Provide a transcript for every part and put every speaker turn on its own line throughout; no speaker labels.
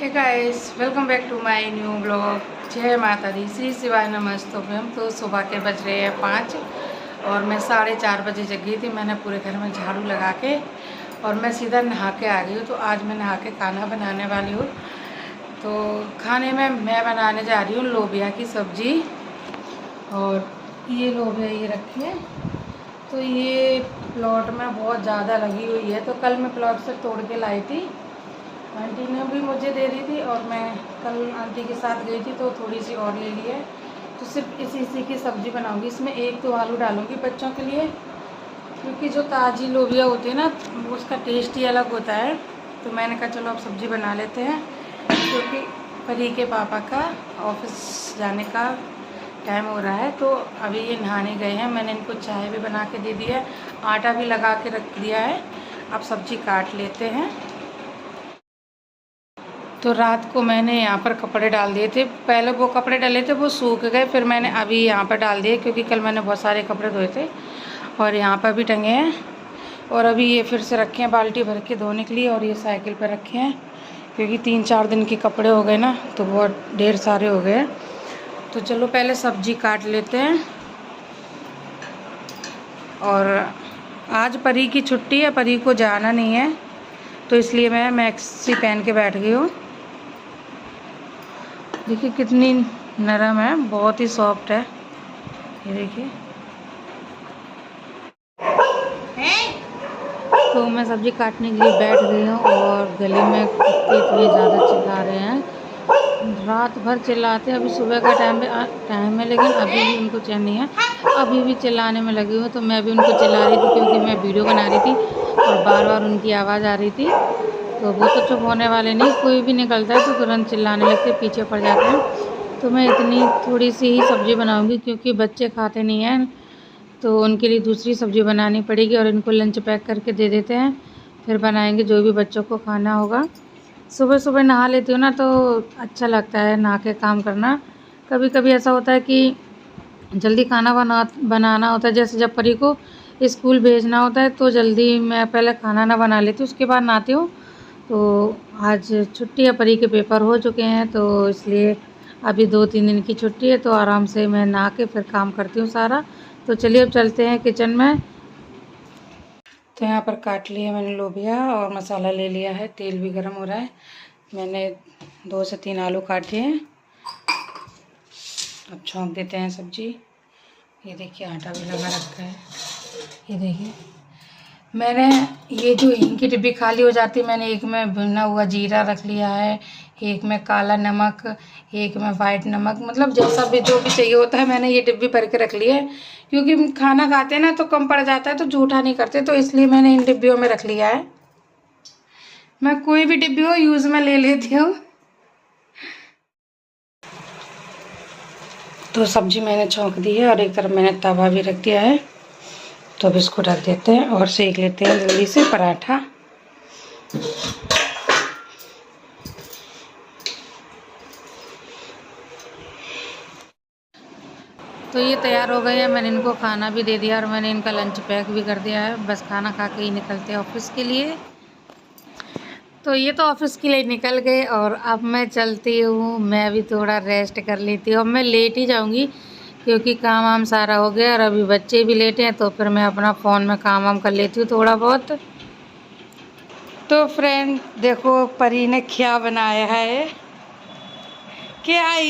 Hey guys, welcome back to my new blog. जय माता दी, श्री शिवाय नमस्तुभ्यम। तो सुबह के बज रहे हैं 5 और मैं 4:30 बजे जग गई थी। मैंने पूरे घर में झाड़ू लगा के और मैं सीधा नहा के आ गई हूँ। तो आज मैं नहा के खाना बनाने वाली हूँ। तो खाने में मैं बनाने जा रही हूँ लोबिया की सब्ज़ी। और ये लोबिया ये रखी है। तो ये प्लॉट में बहुत ज़्यादा लगी हुई है। तो कल मैं प्लॉट से तोड़ के लाई थी, आंटी ने भी मुझे दे दी थी और मैं कल आंटी के साथ गई थी तो थोड़ी सी और ले ली है। तो सिर्फ इसी की सब्ज़ी बनाऊंगी। इसमें एक तो आलू डालूंगी बच्चों के लिए, क्योंकि जो ताज़ी लोबिया होती है ना वो उसका टेस्ट ही अलग होता है। तो मैंने कहा चलो अब सब्ज़ी बना लेते हैं, क्योंकि परी के पापा का ऑफिस जाने का टाइम हो रहा है। तो अभी ये नहाने गए हैं। मैंने इनको चाय भी बना के दे दी है, आटा भी लगा के रख दिया है। अब सब्ज़ी काट लेते हैं। तो रात को मैंने यहाँ पर कपड़े डाल दिए थे। पहले वो कपड़े डाले थे वो सूख गए, फिर मैंने अभी यहाँ पर डाल दिए, क्योंकि कल मैंने बहुत सारे कपड़े धोए थे और यहाँ पर भी टंगे हैं। और अभी ये फिर से रखे हैं बाल्टी भर के धोने के लिए, और ये साइकिल पर रखे हैं, क्योंकि 3-4 दिन के कपड़े हो गए ना, तो बहुत ढेर सारे हो गए। तो चलो पहले सब्जी काट लेते हैं। और आज परी की छुट्टी है, परी को जाना नहीं है, तो इसलिए मैं मैक्सी पहन के बैठ गई हूँ। देखिए कितनी नरम है, बहुत ही सॉफ्ट है। ये देखिए। तो मैं सब्ज़ी काटने के लिए बैठ गई हूँ और गली में कुत्ते इतने ज़्यादा चिल्ला रहे हैं, रात भर चिल्लाते हैं। अभी सुबह का टाइम है, लेकिन अभी भी उनको चैन नहीं है, अभी भी चिल्लाने में लगी हूँ। तो मैं भी उनको चिल्ला रही थी, क्योंकि मैं वीडियो बना रही थी और बार बार उनकी आवाज़ आ रही थी। तो वो तो चुप होने वाले नहीं, कोई भी निकलता है तो तुरंत चिल्लाने लगते, पीछे पड़ जाते हैं। तो मैं इतनी थोड़ी सी ही सब्ज़ी बनाऊंगी, क्योंकि बच्चे खाते नहीं हैं, तो उनके लिए दूसरी सब्ज़ी बनानी पड़ेगी। और इनको लंच पैक करके दे देते हैं, फिर बनाएंगे जो भी बच्चों को खाना होगा। सुबह सुबह नहा लेती हूँ ना, तो अच्छा लगता है नहा के काम करना। कभी कभी ऐसा होता है कि जल्दी खाना बनाना होता है, जैसे जब परी को स्कूल भेजना होता है तो जल्दी मैं पहले खाना ना बना लेती हूँ, उसके बाद नहाती हूँ। तो आज छुट्टी है, परी के पेपर हो चुके हैं, तो इसलिए अभी 2-3 दिन की छुट्टी है, तो आराम से मैं नहा के फिर काम करती हूँ सारा। तो चलिए अब चलते हैं किचन में। तो यहाँ पर काट लिया मैंने लोबिया और मसाला ले लिया है, तेल भी गर्म हो रहा है। मैंने 2 से 3 आलू काटे हैं। अब छौंक देते हैं सब्जी। ये देखिए आटा भी लगा रखा है। ये देखिए मैंने ये जो हींग की डिब्बी खाली हो जाती है, मैंने एक में भुना हुआ जीरा रख लिया है, एक में काला नमक, एक में वाइट नमक, मतलब जैसा भी जो भी चाहिए होता है मैंने ये डिब्बी भर के रख ली है। क्योंकि खाना खाते हैं ना तो कम पड़ जाता है, तो जूठा नहीं करते, तो इसलिए मैंने इन डिब्बियों में रख लिया है। मैं कोई भी डिब्बी हो यूज़ में ले लेती हूँ। तो सब्जी मैंने छौंक दी है और एक तरफ मैंने तवा भी रख दिया है। तो अब इसको ढक देते हैं और सेक लेते हैं जल्दी से पराठा। तो ये तैयार हो गए हैं, मैंने इनको खाना भी दे दिया और मैंने इनका लंच पैक भी कर दिया है। बस खाना खा के ही निकलते हैं ऑफिस के लिए। तो ये तो ऑफिस के लिए निकल गए और अब मैं चलती हूँ, मैं भी थोड़ा रेस्ट कर लेती हूँ। अब मैं लेट ही जाऊँगी, क्योंकि काम वाम सारा हो गया और अभी बच्चे भी लेटे हैं, तो फिर मैं अपना फ़ोन में काम वाम कर लेती हूँ थोड़ा बहुत। तो फ्रेंड देखो परी ने क्या बनाया है। क्या है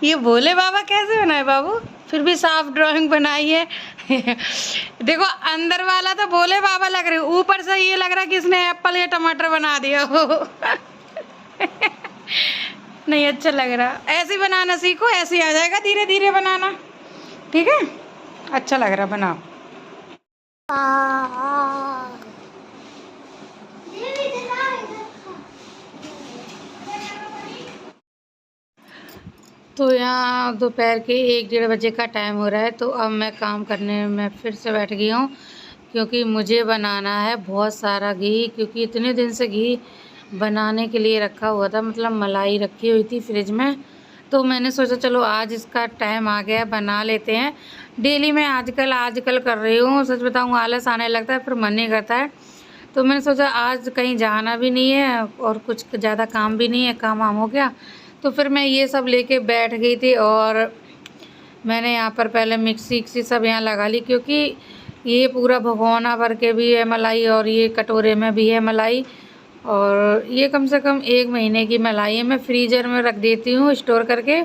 ये भोले बाबा कैसे बनाए बाबू? फिर भी साफ ड्राइंग बनाई है। देखो अंदर वाला तो भोले बाबा लग रहे, ऊपर से ये लग रहा है कि इसने एप्पल या टमाटर बना दिया हो। नहीं अच्छा लग रहा। ऐसे ही बनाना सीखो, ऐसे ही आ जाएगा धीरे धीरे बनाना, ठीक है? अच्छा लग रहा, बनाओ। तो यहाँ दोपहर के 1-1:30 बजे का टाइम हो रहा है। तो अब मैं काम करने में फिर से बैठ गई हूँ, क्योंकि मुझे बनाना है बहुत सारा घी, क्योंकि इतने दिन से घी बनाने के लिए रखा हुआ था, मतलब मलाई रखी हुई थी फ्रिज में। तो मैंने सोचा चलो आज इसका टाइम आ गया, बना लेते हैं। डेली मैं आजकल कर रही हूँ, सच बताऊँ आलस आने लगता है, फिर मन नहीं करता है। तो मैंने सोचा आज कहीं जाना भी नहीं है और कुछ ज़्यादा काम भी नहीं है, काम वाम हो गया। तो फिर मैं ये सब लेके बैठ गई थी और मैंने यहाँ पर पहले मिक्सी सब यहाँ लगा ली, क्योंकि ये पूरा भगोना भर के भी है मलाई और ये कटोरे में भी है मलाई, और ये कम से कम 1 महीने की मलाई है। मैं फ्रीज़र में रख देती हूँ स्टोर करके,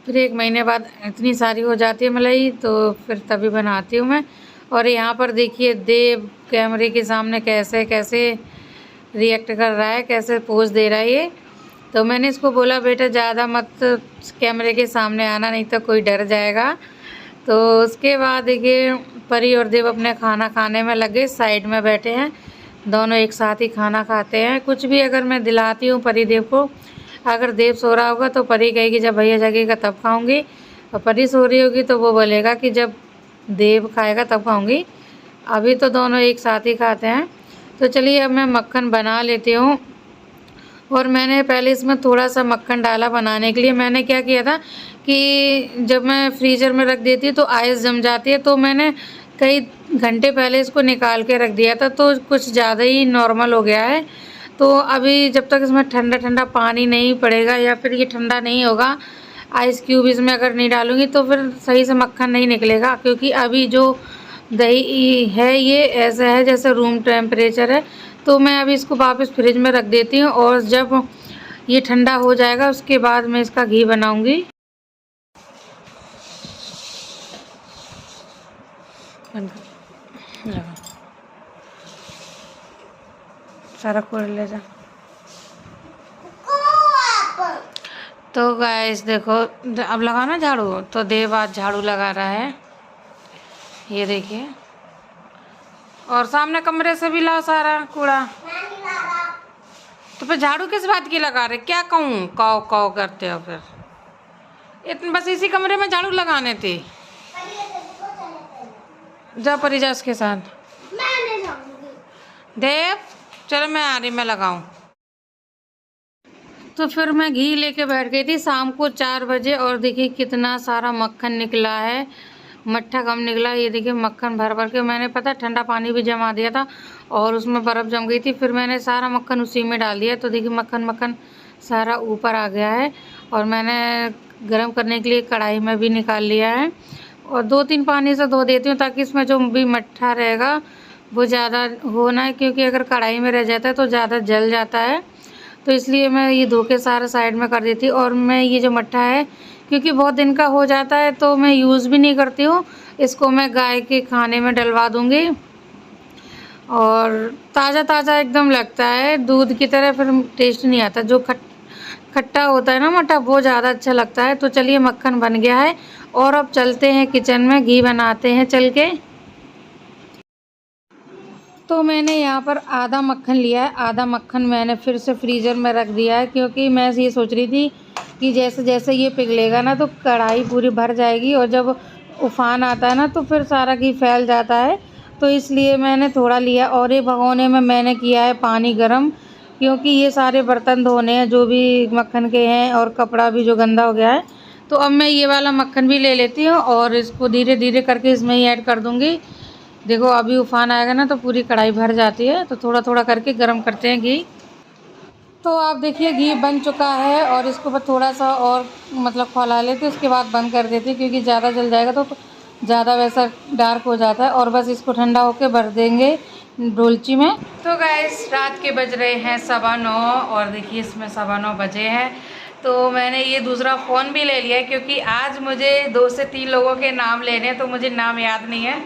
फिर 1 महीने बाद इतनी सारी हो जाती है मलाई, तो फिर तभी बनाती हूँ मैं। और यहाँ पर देखिए देव कैमरे के सामने कैसे कैसे रिएक्ट कर रहा है, कैसे पोज दे रहा है ये। तो मैंने इसको बोला बेटा ज़्यादा मत कैमरे के सामने आना, नहीं तो कोई डर जाएगा। तो उसके बाद देखिए परी और देव अपने खाना खाने में लगे, साइड में बैठे हैं, दोनों एक साथ ही खाना खाते हैं। कुछ भी अगर मैं दिलाती हूँ परी देव को, अगर देव सो रहा होगा तो परी कहेगी जब भैया जगेगा तब खाऊंगी, और परी सो रही होगी तो वो बोलेगा कि जब देव खाएगा तब खाऊंगी। अभी तो दोनों एक साथ ही खाते हैं। तो चलिए अब मैं मक्खन बना लेती हूँ। और मैंने पहले इसमें थोड़ा सा मक्खन डाला बनाने के लिए। मैंने क्या किया था कि जब मैं फ्रीज़र में रख देती हूँ तो आइस जम जाती है, तो मैंने कई घंटे पहले इसको निकाल के रख दिया था, तो कुछ ज़्यादा ही नॉर्मल हो गया है। तो अभी जब तक इसमें ठंडा ठंडा पानी नहीं पड़ेगा या फिर ये ठंडा नहीं होगा, आइस क्यूब इसमें अगर नहीं डालूँगी तो फिर सही से मक्खन नहीं निकलेगा। क्योंकि अभी जो दही है ये ऐसा है जैसे रूम टेम्परेचर है। तो मैं अभी इसको वापस फ्रिज में रख देती हूँ, और जब ये ठंडा हो जाएगा उसके बाद मैं इसका घी बनाऊँगी। सारा खोल ले जा। तो गाइस देखो, अब लगाओ ना झाड़ू। तो देव आज झाड़ू लगा रहा है, ये देखिए। और सामने कमरे से भी ला सारा कूड़ा। तो फिर झाड़ू किस बात की लगा रहे? क्या कहूँ, काव काव करते हो फिर? इतने बस इसी कमरे में झाड़ू लगाने थे। जा परी जा उसके साथ। देव चलो मैं आ रही, मैं लगाऊं। तो फिर मैं घी लेके बैठ गई थी शाम को 4 बजे, और देखिए कितना सारा मक्खन निकला है। मट्ठा कम निकला, ये देखिए मक्खन भर भर के। मैंने पता ठंडा पानी भी जमा दिया था और उसमें बर्फ़ जम गई थी, फिर मैंने सारा मक्खन उसी में डाल दिया। तो देखिए मक्खन सारा ऊपर आ गया है। और मैंने गरम करने के लिए कढ़ाई में भी निकाल लिया है, और 2-3 पानी से धो देती हूँ ताकि इसमें जो भी मट्ठा रहेगा वो ज़्यादा हो ना, क्योंकि अगर कढ़ाई में रह जाता है तो ज़्यादा जल जाता है। तो इसलिए मैं ये धो के सारा साइड में कर देती हूँ। और मैं ये जो मट्ठा है, क्योंकि बहुत दिन का हो जाता है तो मैं यूज़ भी नहीं करती हूँ, इसको मैं गाय के खाने में डलवा दूँगी। और ताज़ा ताज़ा एकदम लगता है, दूध की तरह फिर टेस्ट नहीं आता। जो खट्टा होता है ना मट्ठा, वो ज़्यादा अच्छा लगता है। तो चलिए मक्खन बन गया है, और अब चलते हैं किचन में, घी बनाते हैं चल के। तो मैंने यहाँ पर आधा मक्खन लिया है, आधा मक्खन मैंने फिर से फ्रीज़र में रख दिया है, क्योंकि मैं ये सोच रही थी कि जैसे जैसे ये पिघलेगा ना तो कढ़ाई पूरी भर जाएगी, और जब उफान आता है ना तो फिर सारा घी फैल जाता है। तो इसलिए मैंने थोड़ा लिया, और ये भगोने में मैंने किया है पानी गर्म, क्योंकि ये सारे बर्तन धोने हैं जो भी मक्खन के हैं, और कपड़ा भी जो गंदा हो गया है। तो अब मैं ये वाला मक्खन भी ले लेती हूँ और इसको धीरे धीरे करके इसमें ही ऐड कर दूँगी। देखो अभी उफान आएगा ना तो पूरी कढ़ाई भर जाती है, तो थोड़ा थोड़ा करके गरम करते हैं घी। तो आप देखिए घी बन चुका है, और इसको बस थोड़ा सा और मतलब खौला लेते, उसके बाद बंद कर देते, क्योंकि ज़्यादा जल जाएगा तो ज़्यादा वैसा डार्क हो जाता है। और बस इसको ठंडा होकर भर देंगे डोलची में। तो गाइस रात के बज रहे हैं 9:15, और देखिए इसमें 9:15 बजे हैं। तो मैंने ये दूसरा फ़ोन भी ले लिया है, क्योंकि आज मुझे 2 से 3 लोगों के नाम लेने हैं, तो मुझे नाम याद नहीं है।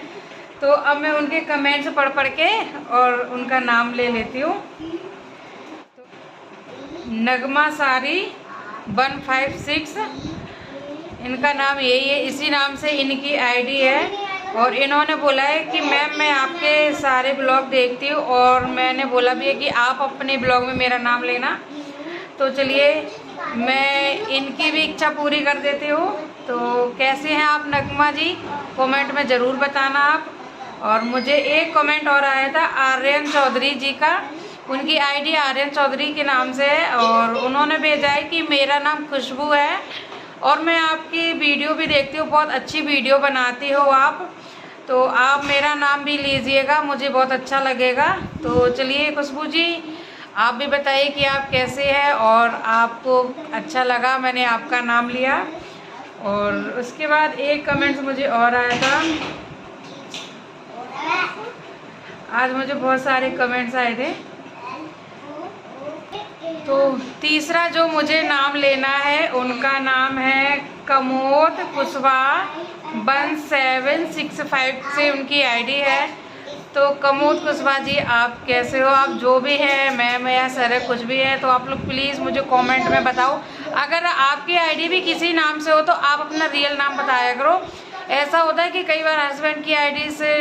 तो अब मैं उनके कमेंट्स पढ़ के और उनका नाम ले लेती हूँ। नगमा सारी 156, इनका नाम यही है, इसी नाम से इनकी आईडी है। और इन्होंने बोला है कि मैम मैं आपके सारे ब्लॉग देखती हूँ, और मैंने बोला भी है कि आप अपने ब्लॉग में मेरा नाम लेना। तो चलिए मैं इनकी भी इच्छा पूरी कर देती हूँ। तो कैसे हैं आप नगमा जी, कमेंट में ज़रूर बताना आप। और मुझे एक कमेंट और आया था आर्यन चौधरी जी का, उनकी आईडी आर्यन चौधरी के नाम से है, और उन्होंने भेजा है कि मेरा नाम खुशबू है, और मैं आपकी वीडियो भी देखती हूँ, बहुत अच्छी वीडियो बनाती हो आप। तो आप मेरा नाम भी लीजिएगा, मुझे बहुत अच्छा लगेगा। तो चलिए खुशबू जी, आप भी बताइए कि आप कैसे हैं और आपको अच्छा लगा मैंने आपका नाम लिया। और उसके बाद एक कमेंट्स मुझे और आया था, आज मुझे बहुत सारे कमेंट्स आए थे। तो तीसरा जो मुझे नाम लेना है उनका नाम है कमोद कुशवाहा 1765 से उनकी आईडी है। तो कमोद कुशवाहा जी, आप कैसे हो? आप जो भी है, मैम या सर है, कुछ भी है, तो आप लोग प्लीज़ मुझे कमेंट में बताओ। अगर आपकी आईडी भी किसी नाम से हो तो आप अपना रियल नाम बताया करो। ऐसा होता है कि कई बार हस्बैंड की आईडी से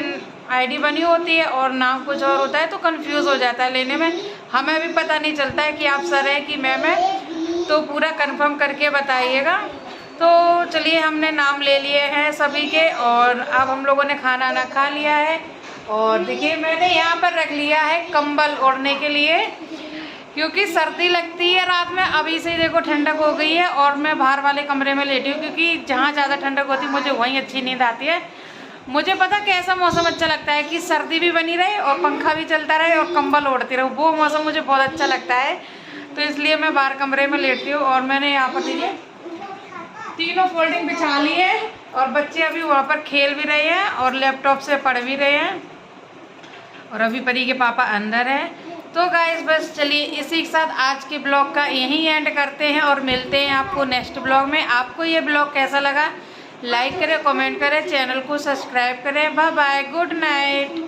आईडी बनी होती है और नाम कुछ और होता है, तो कंफ्यूज हो जाता है लेने में, हमें भी पता नहीं चलता है कि आप सर है कि मैम है। तो पूरा कंफर्म करके बताइएगा। तो चलिए, हमने नाम ले लिए हैं सभी के और अब हम लोगों ने खाना ना खा लिया है। और देखिए, मैंने यहाँ पर रख लिया है कंबल ओढ़ने के लिए, क्योंकि सर्दी लगती है रात में। अभी से देखो ठंडक हो गई है और मैं बाहर वाले कमरे में लेटी हूँ, क्योंकि जहाँ ज़्यादा ठंडक होती है मुझे वहीं अच्छी नींद आती है। मुझे पता कैसा मौसम अच्छा लगता है कि सर्दी भी बनी रहे और पंखा भी चलता रहे और कंबल ओढ़ती रहे, वो मौसम मुझे बहुत अच्छा लगता है। तो इसलिए मैं बाहर कमरे में लेटती हूँ। और मैंने यहाँ पर देखिए तीनों फोल्डिंग बिछा ली है और बच्चे अभी वहाँ पर खेल भी रहे हैं और लैपटॉप से पढ़ भी रहे हैं और अभी परी के पापा अंदर हैं। तो गाइस, बस चलिए इसी के साथ आज के ब्लॉग का यहीं एंड करते हैं और मिलते हैं आपको नेक्स्ट ब्लॉग में। आपको ये ब्लॉग कैसा लगा, लाइक करें, कमेंट करें, चैनल को सब्सक्राइब करें। Bye bye, good night.